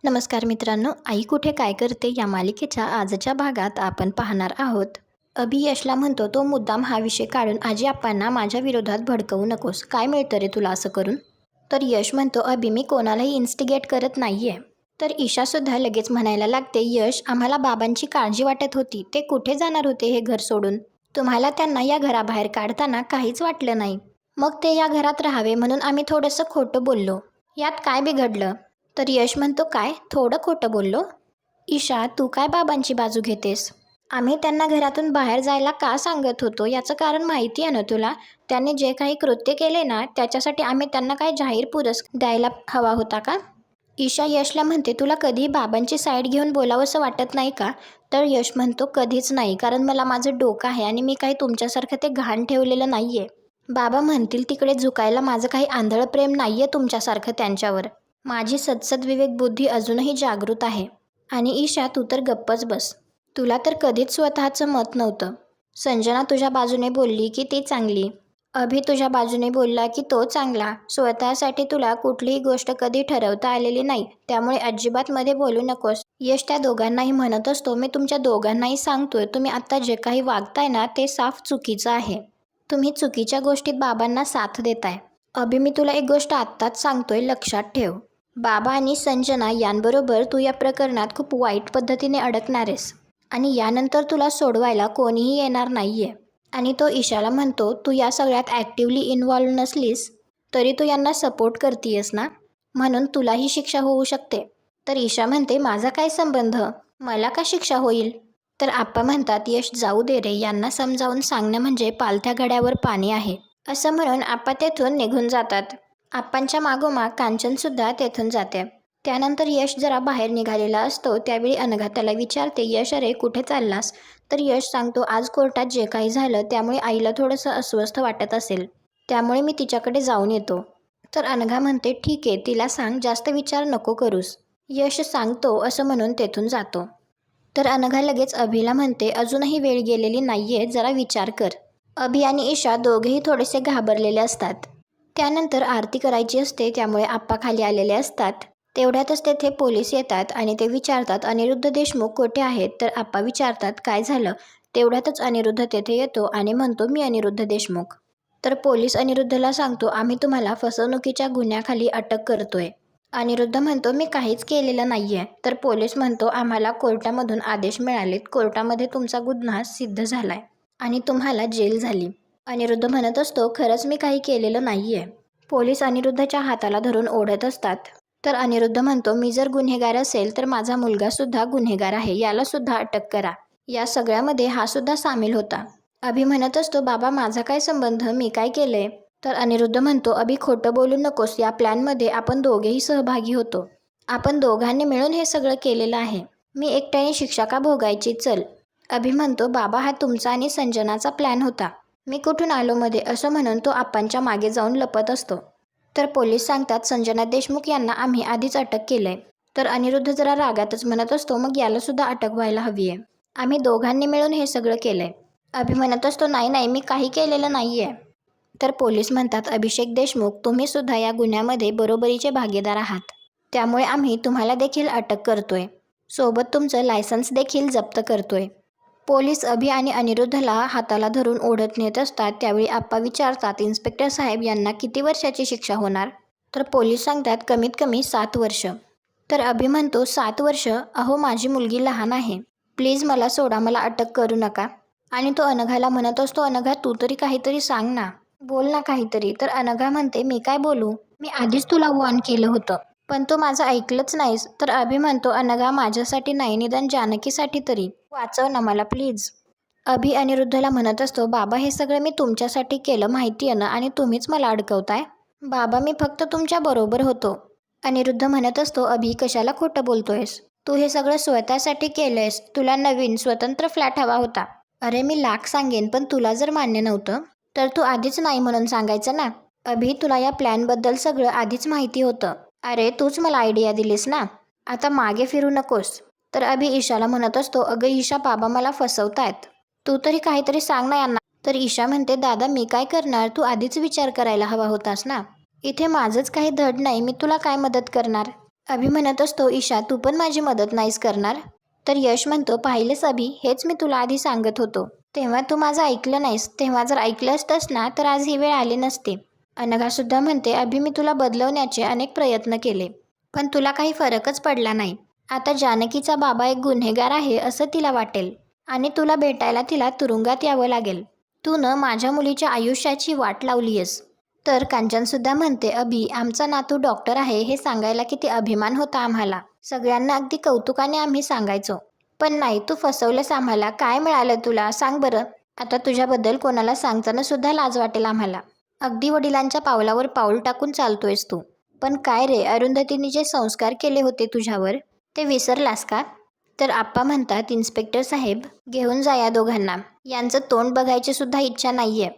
नमस्कार मित्रांनो, आई कुठे काय करते या मालिकेच्या आजच्या भागात आपण पाहणार आहोत. अभि यशला म्हणतो, तो मुद्दाम हा विषय काढून आजी आप्पांना माझ्या विरोधात भडकवू नकोस. काय मिळतं रे तुला असं करून? तर यश म्हणतो, अभि मी कोणालाही इन्स्टिगेट करत नाहीये. तर ईशासुद्धा लगेच म्हणायला लागते, यश आम्हाला बाबांची काळजी वाटत होती. ते कुठे जाणार होते हे घर सोडून? तुम्हाला त्यांना या घराबाहेर काढताना काहीच वाटलं नाही. मग ते या घरात राहावे म्हणून आम्ही थोडंसं खोटं बोललो. यात काय बिघडलं? तर यश म्हणतो, काय थोडं खोटं बोललो? ईशा तू काय बाबांची बाजू घेतेस? आम्ही त्यांना घरातून बाहेर जायला का सांगत होतो याचं कारण माहिती आहे ना तुला? त्यांनी जे काही कृत्य केले ना त्याच्यासाठी आम्ही त्यांना काय जाहीर पुरस्कार द्यायला हवा होता का? ईशा यशला म्हणते, तुला कधी बाबांची साईड घेऊन बोलावंसं वाटत नाही का? तर यश म्हणतो, कधीच नाही, कारण मला माझं डोकं आहे आणि मी काही तुमच्यासारखं ते घाण ठेवलेलं नाहीये. बाबा म्हणतील तिकडे झुकायला माझं काही आंधळं प्रेम नाहीये तुमच्यासारखं त्यांच्यावर. माझी सदसद विवेक बुद्धी अजूनही जागृत आहे. आणि ईशा तू तर गप्पच बस. तुला तर कधीच स्वतःचं मत नव्हतं. संजना तुझ्या बाजूने बोलली की ती चांगली. अभि तुझ्या बाजूने बोलला की तो चांगला. स्वतःसाठी तुला कुठलीही गोष्ट कधी ठरवता आलेली नाही, त्यामुळे अजिबात मध्ये बोलू नकोस. यश त्या दोघांनाही म्हणत असतो, मी तुमच्या दोघांनाही सांगतोय, तुम्ही आत्ता जे काही वागताय ना ते साफ चुकीचं आहे. तुम्ही चुकीच्या गोष्टीत बाबांना साथ देताय. अभि मी तुला एक गोष्ट आत्ताच सांगतोय, लक्षात ठेव. बाबा आणि संजना यांबरोबर तू या प्रकरणात खूप वाईट पद्धतीने अडकणार आहेस आणि यानंतर तुला सोडवायला कोणीही येणार नाहीये. आणि तो ईशाला म्हणतो, तू या सगळ्यात ॲक्टिव्हली इन्व्हॉल्व नसलीस तरी तू यांना सपोर्ट करतीयस ना, म्हणून तुलाही शिक्षा होऊ शकते. तर ईशा म्हणते, माझा काय संबंध? मला का शिक्षा होईल? तर आप्पा म्हणतात, यश जाऊ दे रे, यांना समजावून सांगणं म्हणजे पालथ्या घड्यावर पाणी आहे. असं म्हणून आप्पा तेथून निघून जातात. आप्पांच्या मागोमाग कांचनसुद्धा तेथून जाते. त्यानंतर यश जरा बाहेर निघालेला असतो. त्यावेळी अनघा त्याला विचारते, यश अरे कुठे चाललास? तर यश सांगतो, आज कोर्टात जे काही झालं त्यामुळे आईला थोडंसं अस्वस्थ वाटत असेल, त्यामुळे मी तिच्याकडे जाऊन येतो. तर अनघा म्हणते, ठीक आहे, तिला सांग जास्त विचार नको करूस. यश सांगतो असं म्हणून तेथून जातो. तर अनघा लगेच अभिला म्हणते, अजूनही वेळ गेलेली नाहीये, जरा विचार कर. अभि आणि ईशा दोघेही थोडेसे घाबरलेले असतात. त्यानंतर आरती करायची असते, त्यामुळे आप्पा खाली आलेले असतात. तेवढ्यातच तेथे पोलीस येतात आणि ते विचारतात, अनिरुद्ध देशमुख कुठे आहेत? तर आप्पा विचारतात, काय झालं? तेवढ्यातच अनिरुद्ध तेथे येतो आणि म्हणतो, मी अनिरुद्ध देशमुख. तर पोलीस अनिरुद्धला सांगतो, आम्ही तुम्हाला फसवणुकीच्या गुन्ह्याखाली अटक करतोय. अनिरुद्ध म्हणतो, मी काहीच केलेलं नाहीये. तर पोलीस म्हणतो, आम्हाला कोर्टामधून आदेश मिळालेत, कोर्टामध्ये तुमचा गुन्हा सिद्ध झालाय आणि तुम्हाला जेल झाली. अनिरुद्ध म्हणत असतो, खरंच मी काही केलेलं नाहीये. पोलीस अनिरुद्धच्या हाताला धरून ओढत असतात. तर अनिरुद्ध म्हणतो, मी जर गुन्हेगार असेल तर माझा मुलगा सुद्धा गुन्हेगार आहे, याला सुद्धा अटक करा. या सगळ्यामध्ये हा सुद्धा सामील होता. अभि म्हणत असतो, बाबा माझा काय संबंध, मी काय केलंय? तर अनिरुद्ध म्हणतो, अभि खोटं बोलू नकोस, या प्लॅनमध्ये आपण दोघेही सहभागी होतो. आपण दोघांनी मिळून हे सगळं केलेलं आहे. मी एकट्याने शिक्षा का भोगायची? चल. अभि म्हणतो, बाबा हा तुमचा आणि संजनाचा प्लॅन होता, मी कुठून आलो मध्ये? असं म्हणून तो आप्पांच्या मागे जाऊन लपत असतो. तर पोलीस सांगतात, संजना देशमुख यांना आम्ही आधीच अटक केलंय. तर अनिरुद्ध जरा रागातच म्हणत असतो, मग याला सुद्धा अटक व्हायला हवी आहे. आम्ही दोघांनी मिळून हे सगळं केलंय. अभि म्हणत असतो, नाही नाही, मी काही केलेलं नाहीये. तर पोलीस म्हणतात, अभिषेक देशमुख तुम्ही सुद्धा या गुन्ह्यामध्ये बरोबरीचे भागीदार आहात, त्यामुळे आम्ही तुम्हाला देखील अटक करतोय, सोबत तुमचं लायसन्स देखील जप्त करतोय. पोलीस अभि आणि अनिरुद्धला हाताला धरून ओढत नेत असतात. त्यावेळी आप्पा विचारतात, इन्स्पेक्टर साहेब यांना किती वर्षाची शिक्षा होणार? तर पोलीस सांगतात, कमीत कमी 7 वर्ष. तर अभि म्हणतो, 7 वर्ष? अहो माझी मुलगी लहान आहे, प्लीज मला सोडा, मला अटक करू नका. आणि तो अनघाला म्हणत असतो, अनघा तू तरी काहीतरी सांग ना, बोल ना काहीतरी. तर अनघा म्हणते, मी काय बोलू, मी आधीच तुला वॉर्न केलं होतं पण तू माझं ऐकलंच नाहीस. तर अभि म्हणतो, अनघा माझ्यासाठी नाही, निदान जानकीसाठी तरी वाचव ना मला प्लीज. अभि अनिरुद्धला म्हणत असतो, बाबा हे सगळं मी तुमच्यासाठी केलं माहिती आहे ना, आणि तुम्हीच मला अडकवताय. बाबा मी फक्त तुमच्या बरोबर होतो. अनिरुद्ध म्हणत असतो, अभि कशाला खोटं बोलतोयस? तू हे सगळं स्वतःसाठी केलंयस, तुला नवीन स्वतंत्र फ्लॅट हवा होता. अरे मी लाख सांगेन, पण तुला जर मान्य नव्हतं तर तू आधीच नाही म्हणून सांगायचं ना. अभि तुला या प्लॅनबद्दल सगळं आधीच माहिती होतं. अरे तूच मला आयडिया दिलीस ना, आता मागे फिरू नकोस. तर अभि ईशाला म्हणत असतो, अगं ईशा बाबा मला फसवतायत, तू तरी काहीतरी सांग ना यांना. तर ईशा म्हणते, दादा मी काय करणार, तू आधीच विचार करायला हवा होतास ना, इथे माझंच काही धड नाही, मी तुला काय मदत करणार. अभि म्हणत असतो, ईशा तू पण माझी मदत नाहीस करणार? तर यश म्हणतो, पाहिलेस अभि, हेच मी तुला आधी सांगत होतो. तेव्हा तू माझं ऐकलं नाहीस. तेव्हा जर ऐकलं असतंस ना तर आज ही वेळ आली नसती. अनघासुद्धा म्हणते, अभि मी तुला बदलवण्याचे अनेक प्रयत्न केले, पण तुला काही फरकच पडला नाही. आता जानकीचा बाबा एक गुन्हेगार आहे असं तिला वाटेल आणि तुला भेटायला तिला तुरुंगात यावं लागेल. तू न माझ्या मुलीच्या आयुष्याची वाट लावलीयस. तर कांचनसुद्धा म्हणते, अभि आमचा नातू डॉक्टर आहे हे सांगायला किती अभिमान होता आम्हाला. सगळ्यांना अगदी कौतुकाने आम्ही सांगायचो. पण नाही, तू फसवलंस आम्हाला. काय मिळालं तुला सांग बरं. आता तुझ्याबद्दल कोणाला सांगताना सुद्धा लाज वाटेल आम्हाला. अगदी वडिलांच्या पावलावर पाऊल टाकून चालतोयस तू. पण काय रे, अरुंधतीने जे संस्कार केले होते तुझ्यावर ते विसरलास का? तर आप्पा म्हणतात, इन्स्पेक्टर साहेब घेऊन जा या दोघांना. यांचं तोंड बघायची सुद्धा इच्छा नाहीये.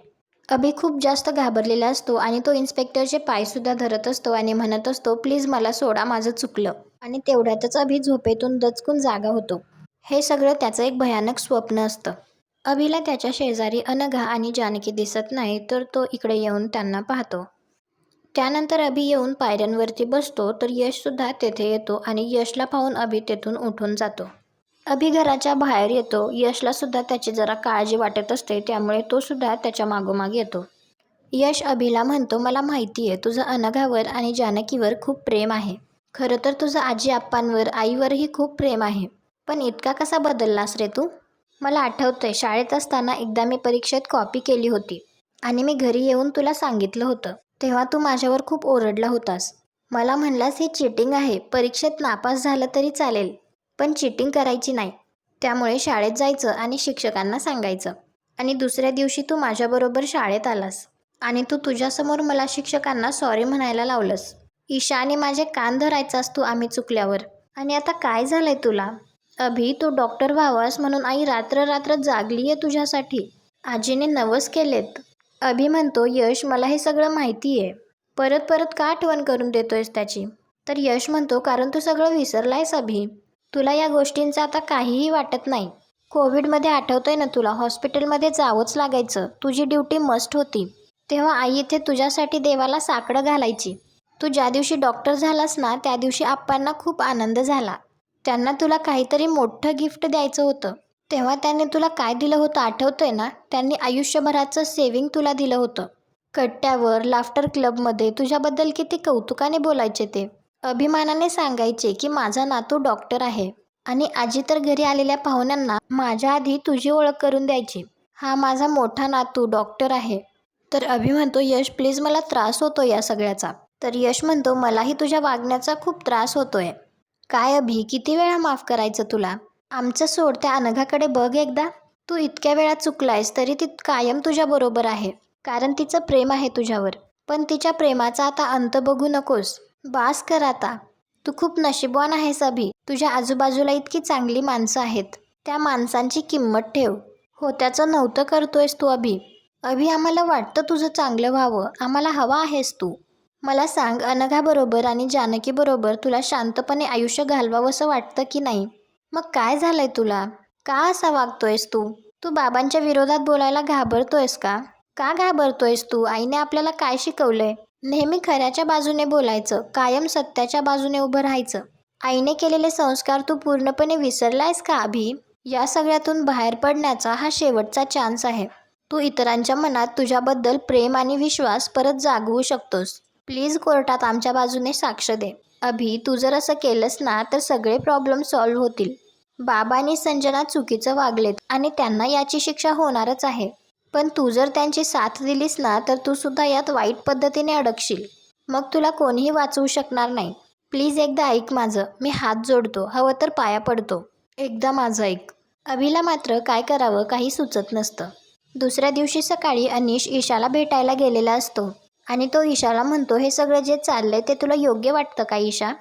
अभि खूप जास्त घाबरलेला असतो आणि तो इन्स्पेक्टरचे पायसुद्धा धरत असतो आणि म्हणत असतो, प्लीज मला सोडा, माझं चुकलं. आणि तेवढ्यातच अभि झोपेतून दचकून जागा होतो. हे सगळं त्याचं एक भयानक स्वप्न असतं. अभिला त्याच्या शेजारी अनघा आणि जानकी दिसत नाही, तर तो इकडे येऊन त्यांना पाहतो. त्यानंतर अभि येऊन पायऱ्यांवरती बसतो, तर यशसुद्धा तेथे येतो आणि यशला पाहून अभि तेथून उठून जातो. अभि घराच्या बाहेर येतो. यशला सुद्धा त्याची जरा काळजी वाटत असते, त्यामुळे तो सुद्धा त्याच्या मागोमाग येतो. यश अभिला म्हणतो, मला माहिती आहे तुझं अनघावर आणि जानकीवर खूप प्रेम आहे. खरं तर तुझं आजी आप्पांवर आईवरही खूप प्रेम आहे. पण इतका कसा बदललास रे तू? मला आठवतंय, शाळेत असताना एकदा मी परीक्षेत कॉपी केली होती आणि मी घरी येऊन तुला सांगितलं होतं. तेव्हा तू माझ्यावर खूप ओरडला होतास. मला म्हणलास हे चीटिंग आहे, परीक्षेत नापास झालं तरी चालेल, पण चीटिंग करायची नाही. त्यामुळे शाळेत जायचं आणि शिक्षकांना सांगायचं. आणि दुसऱ्या दिवशी तू माझ्याबरोबर शाळेत आलास आणि तू तुझ्यासमोर मला शिक्षकांना सॉरी म्हणायला लावलंस. ईशा आणि माझे कान धरायचास तू आम्ही चुकल्यावर. आणि आता काय झालंय तुला? अभि तू डॉक्टर व्हावास म्हणून आई रात्र रात्र जागलीये तुझ्यासाठी. आजीने नवस केलेत. अभि म्हणतो, यश मला हे सगळं माहिती आहे. परत परत का आठवण करून देतोयस त्याची? तर यश म्हणतो, कारण तू सगळं विसरलायस अभि. तुला या गोष्टींचं आता काहीही वाटत नाही. कोविडमध्ये आठवतंय ना तुला, हॉस्पिटलमध्ये जावंच लागायचं. तुझी ड्युटी मस्ट होती. तेव्हा आई इथे तुझ्यासाठी देवाला साकडं घालायची. तू ज्या दिवशी डॉक्टर झालास ना त्या दिवशी आप्पांना खूप आनंद झाला. त्यांना तुला काहीतरी मोठं गिफ्ट द्यायचं होतं. तेव्हा त्यांनी तुला काय दिलं होतं आठवतंय ना? त्यांनी आयुष्यभराचं सेविंग तुला दिलं होतं. कट्ट्यावर, लाफ्टर क्लबमध्ये तुझ्याबद्दल किती कौतुकाने बोलायचे ते. अभिमानाने सांगायचे की माझा नातू डॉक्टर आहे. आणि आजी तर घरी आलेल्या पाहुण्यांना माझ्या आधी तुझी ओळख करून द्यायची. हा माझा मोठा नातू डॉक्टर आहे. तर अभि म्हणतो, यश प्लीज मला त्रास होतो या सगळ्याचा. तर यश म्हणतो, मलाही तुझ्या वागण्याचा खूप त्रास होतोय. काय अभि, किती वेळा माफ करायचं तुला? आमचं सोड, त्या अनघाकडे बघ एकदा. तू इतक्या वेळा चुकलायस तरी ती कायम तुझ्या बरोबर आहे, कारण तिचं प्रेम आहे तुझ्यावर. पण तिच्या प्रेमाचा आता अंत बघू नकोस. बास कर आता. तू खूप नशीबवान आहेस अभि. तुझ्या आजूबाजूला इतकी चांगली माणसं आहेत. त्या माणसांची किंमत ठेव. हो, त्याचं नव्हतं करतोयस तू अभि. अभि आम्हाला वाटतं तुझं चांगलं व्हावं. आम्हाला हवा आहेस तू. मला सांग, अनघाबरोबर आणि जानकीबरोबर तुला शांतपणे आयुष्य घालवावंसं वाटतं की नाही? मग काय झालंय तुला? का असा वागतोयस तू? तू बाबांच्या विरोधात बोलायला घाबरतोयस का? का घाबरतोयस तू? आईने आपल्याला काय शिकवलंय? नेहमी खऱ्याच्या बाजूने बोलायचं, कायम सत्याच्या बाजूने उभं राहायचं. आईने केलेले संस्कार तू पूर्णपणे विसरलायस का अभि? या सगळ्यातून बाहेर पडण्याचा हा शेवटचा चान्स आहे. तू इतरांच्या मनात तुझ्याबद्दल प्रेम आणि विश्वास परत जागवू शकतोस. प्लीज कोर्टात आमच्या बाजूने साक्ष दे. अभि, तू जर असं केलंस ना तर सगळे प्रॉब्लेम सॉल्व्ह होतील. बाबा आणि संजना चुकीचं वागलेत आणि त्यांना याची शिक्षा होणारच आहे. पण तू जर त्यांची साथ दिलीस ना तर तू सुद्धा यात वाईट पद्धतीने अडकशील. मग तुला कोणीही वाचवू शकणार नाही. प्लीज एकदा ऐक माझं. मी हात जोडतो, हवं तर पाया पडतो. एकदा माझं ऐक. अभिला मात्र काय करावं काही सुचत नसतं. दुसऱ्या दिवशी सकाळी अनिश ईशाला भेटायला गेलेला असतो आणि तो ईशाला म्हणतो, हे सगळं जे चाललंय ते तुला योग्य वाटतं का ईशा?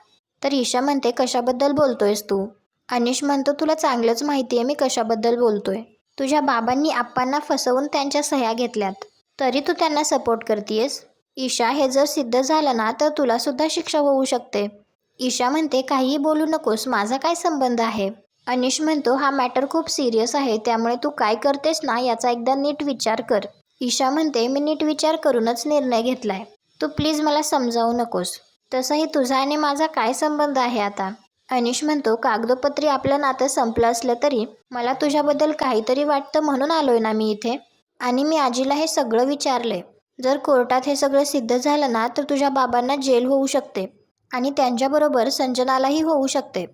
तर ईशा म्हणते, कशाबद्दल बोलतोयस तू? अनिश म्हणतो, तुला चांगलंच माहिती आहे मी कशाबद्दल बोलतोय. तुझ्या बाबांनी आप्पांना फसवून त्यांच्या सह्या घेतल्यात, तरी तू त्यांना सपोर्ट करतेयस. ईशा, हे जर सिद्ध झालं ना तर तुला सुद्धा शिक्षा होऊ शकते. ईशा म्हणते, काहीही बोलू नकोस, माझा काय संबंध आहे? अनिश म्हणतो, हा मॅटर खूप सिरियस आहे, त्यामुळे तू काय करतेस ना याचा एकदा नीट विचार कर. ईशा म्हणते, मी नीट विचार करूनच निर्णय घेतलाय. तू प्लीज मला समजावू नकोस. तसंही तुझा आणि माझा काय संबंध आहे आता? अनिश म्हणतो, कागदोपत्री आपलं नातं संपलं असलं तरी मला तुझ्याबद्दल काहीतरी वाटतं म्हणून आलोय ना मी इथे. आणि मी आजीला हे सगळं विचारलंय. जर कोर्टात हे सगळं सिद्ध झालं ना तर तुझ्या बाबांना जेल होऊ शकते आणि त्यांच्याबरोबर संजनालाही होऊ शकते.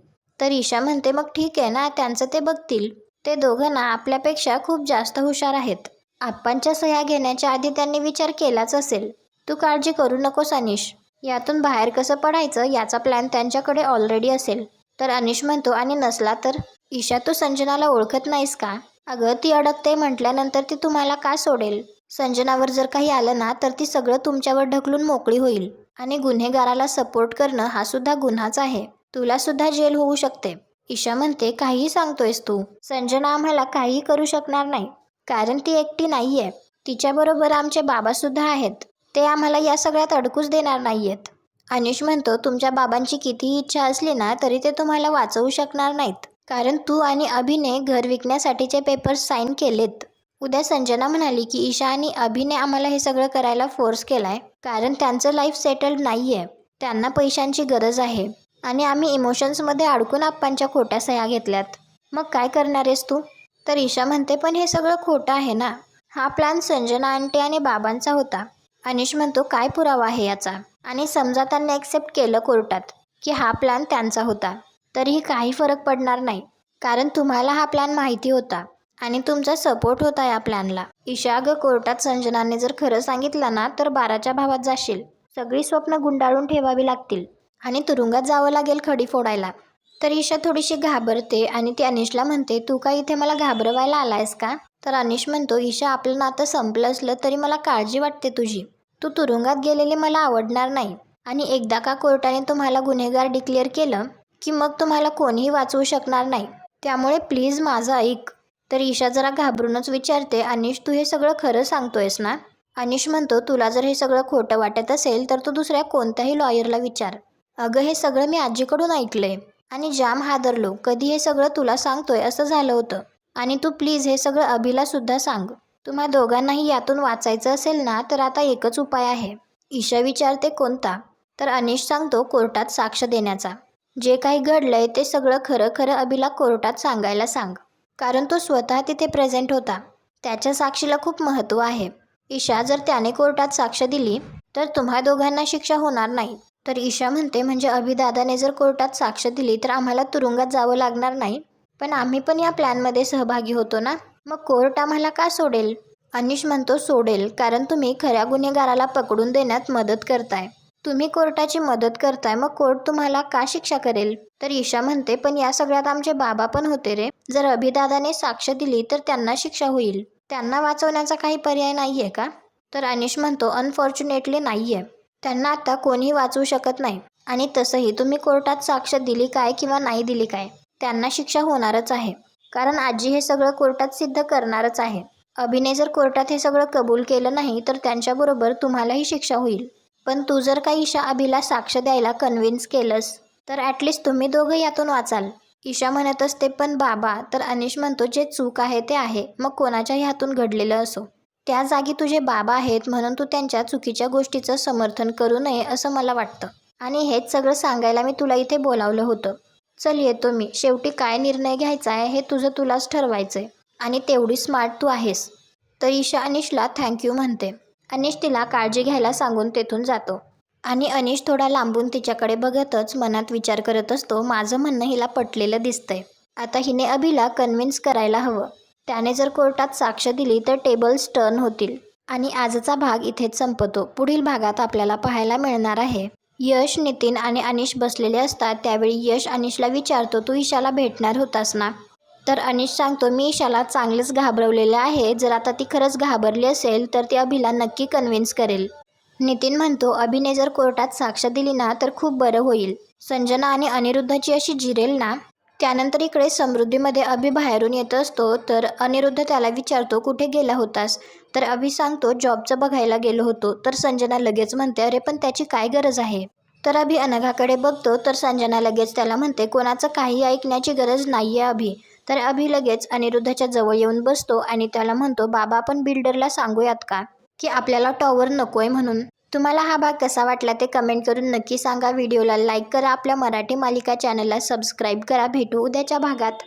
तर ईशा म्हणते, मग ठीक आहे ना, त्यांचं ते बघतील. ते दोघं ना आपल्यापेक्षा खूप जास्त हुशार आहेत. आप्पांच्या सह्या घेण्याच्या आधी त्यांनी विचार केलाच असेल. तू काळजी करू नकोस अनिश. यातून बाहेर कसं पडायचं याचा प्लॅन त्यांच्याकडे ऑलरेडी असेल. तर अनिश म्हणतो, आणि नसला तर? ईशा, तू संजनाला ओळखत नाहीस का? अगं, ती अडकते म्हटल्यानंतर ती तुम्हाला का सोडेल? संजनावर जर काही आलं ना तर ती सगळं तुमच्यावर ढकलून मोकळी होईल. आणि गुन्हेगाराला सपोर्ट करणं हा सुद्धा गुन्हाच आहे. तुला सुद्धा जेल होऊ शकते. ईशा म्हणते, काहीही सांगतोयस तू? संजना आम्हाला काहीही करू शकणार नाही, कारण ती एकटी नाहीये. तिच्याबरोबर आमचे बाबा सुद्धा आहेत. ते आम्हाला या सगळ्यात अडकूच देणार नाहीयेत. अनिश म्हणतो, तुमच्या बाबांची कितीही इच्छा असली ना तरी ते तुम्हाला वाचवू शकणार नाहीत, कारण तू आणि अभिने घर विकण्यासाठीचे पेपर्स साईन केलेत. उद्या संजना म्हणाली की ईशा आणि अभिने आम्हाला हे सगळं करायला फोर्स केलाय, कारण त्यांचं लाईफ सेटल्ड नाहीये. त्यांना पैशांची गरज आहे आणि आम्ही इमोशन्समध्ये अडकून आप्पांच्या खोट्या सह्या घेतल्यात. मग काय करणार आहेस तू? तर ईशा म्हणते, पण हे सगळं खोटं आहे ना. हा प्लॅन संजना आंटी आणि बाबांचा होता. अनिश म्हणतो, काय पुरावा आहे याचा? आणि समजा त्यांनी ॲक्सेप्ट केलं कोर्टात की हा प्लॅन त्यांचा होता, तरीही काही फरक पडणार नाही, कारण तुम्हाला हा प्लॅन माहिती होता आणि तुमचा सपोर्ट होता या प्लॅनला. ईशा, अगं, कोर्टात संजनाने जर खरं सांगितलं ना तर 12च्या भावात जाशील. सगळी स्वप्न गुंडाळून ठेवावी लागतील आणि तुरुंगात जावं लागेल खडी फोडायला. तर ईशा थोडीशी घाबरते आणि ती अनिशला म्हणते, तू काय इथे मला घाबरवायला आलायस का? तर अनिश म्हणतो, ईशा, आपलं नातं संपलं असलं तरी मला काळजी वाटते तुझी. तू तुरुंगात गेलेली मला आवडणार नाही. आणि एकदा का कोर्टाने तुम्हाला गुन्हेगार डिक्लेअर केलं की मग तुम्हाला कोणीही वाचवू शकणार नाही. त्यामुळे प्लीज माझं ऐक. तर ईशा जरा घाबरूनच विचारते, अनिश, तू हे सगळं खरं सांगतोयस ना? अनिश म्हणतो, तुला जर हे सगळं खोटं वाटत असेल तर तू दुसऱ्या कोणत्याही लॉयरला विचार. अगं, हे सगळं मी आजीकडून ऐकलंय आणि जाम हादरलो. कधी हे सगळं तुला सांगतोय असं झालं होतं. आणि तू प्लीज हे सगळं अभिला सुद्धा सांग. तुम्हा दोघांनाही यातून वाचायचं असेल ना तर आता एकच उपाय आहे. ईशा विचारते, कोणता? तर अनिश सांगतो, कोर्टात साक्ष देण्याचा. जे काही घडलंय ते सगळं खरं खरं अभिला कोर्टात सांगायला सांग, कारण तो स्वतः तिथे प्रेझेंट होता. त्याच्या साक्षीला खूप महत्त्व आहे. ईशा, जर त्याने कोर्टात साक्ष दिली तर तुम्हा दोघांना शिक्षा होणार नाही. तर ईशा म्हणते, म्हणजे अभिदादाने जर कोर्टात साक्ष दिली तर आम्हाला तुरुंगात जावं लागणार नाही, पण आम्ही पण या प्लॅनमध्ये सहभागी होतो ना, मग कोर्ट आम्हाला का सोडेल? अनिश म्हणतो, सोडेल, कारण तुम्ही खऱ्या गुन्हेगाराला पकडून देण्यात मदत करताय. तुम्ही कोर्टाची मदत करताय, मग कोर्ट तुम्हाला का शिक्षा करेल? तर ईशा म्हणते, पण या सगळ्यात आमचे बाबा पण होते रे. जर अभिदादाने साक्ष दिली तर त्यांना शिक्षा होईल. त्यांना वाचवण्याचा काही पर्याय नाहीये का? तर अनिश म्हणतो, अनफॉर्च्युनेटली नाहीये. त्यांना आता कोणीही वाचवू शकत नाही. आणि तसंही तुम्ही कोर्टात साक्ष दिली काय किंवा नाही दिली काय, त्यांना शिक्षा होणारच आहे, कारण आजी हे सगळं कोर्टात सिद्ध करणारच आहे. अभिने जर कोर्टात हे सगळं कबूल केलं नाही तर त्यांच्याबरोबर तुम्हालाही शिक्षा होईल. पण तू जर काही ईशा अभिला साक्ष द्यायला कन्व्हिन्स केलंस तर ॲटलिस्ट तुम्ही दोघं यातून वाचाल. ईशा म्हणत असते, पण बाबा. तर अनिश म्हणतो, जे चूक आहे ते आहे, मग कोणाच्याही हातून घडलेलं असो. त्या जागी तुझे बाबा आहेत म्हणून तू त्यांच्या चुकीच्या गोष्टीचं समर्थन करू नये असं मला वाटतं. आणि हेच सगळं सांगायला मी तुला इथे बोलावलं होतं. चल, येतो मी. शेवटी काय निर्णय घ्यायचा आहे हे तुझं तुलाच ठरवायचंय आणि तेवढी स्मार्ट तू आहेस. तर ईशा अनिशला थँक्यू म्हणते. अनिश तिला काळजी घ्यायला सांगून तेथून जातो. आणि अनिश थोडा लांबून तिच्याकडे बघतच मनात विचार करत असतो, माझं म्हणणं हिला पटलेलं दिसतंय. आता हिने अभिला कन्व्हिन्स करायला हवं. त्याने जर कोर्टात साक्ष दिली तर टेबल्स टर्न होतील. आणि आजचा भाग इथेच संपतो. पुढील भागात आपल्याला पाहायला मिळणार आहे, यश, नितीन आणि अनिश बसलेले असतात. त्यावेळी यश अनिशला विचारतो, तू ईशाला भेटणार होतास ना? तर अनिश सांगतो, मी ईशाला चांगलंच घाबरवलेलं आहे. जर आता ती खरंच घाबरली असेल तर ती अभिला नक्की कन्व्हिन्स करेल. नितीन म्हणतो, अभिने जर कोर्टात साक्ष दिली ना तर खूप बरं होईल. संजना आणि अनिरुद्धची अशी जिरेल ना. त्यानंतर इकडे समृद्धीमध्ये अभि बाहेरून येत असतो. तर अनिरुद्ध त्याला विचारतो, कुठे गेला होतास? तर अभि सांगतो, जॉबचं बघायला गेलो होतो. तर संजना लगेच म्हणते, अरे पण त्याची काय गरज आहे? तर अभि अनघाकडे बघतो. तर संजना लगेच त्याला म्हणते, कोणाचं काही ऐकण्याची गरज नाहीये अभि. तर अभि लगेच अनिरुद्धच्या जवळ येऊन बसतो आणि त्याला म्हणतो, बाबा आपण बिल्डरला सांगूयात का की आपल्याला टॉवर नकोय म्हणून? तुम्हाला हा भाग कसा वाटला ते कमेंट करून नक्की सांगा. व्हिडिओला लाईक करा. आपल्या मराठी मालिका चॅनलला सबस्क्राईब करा. भेटू उद्याच्या भागात.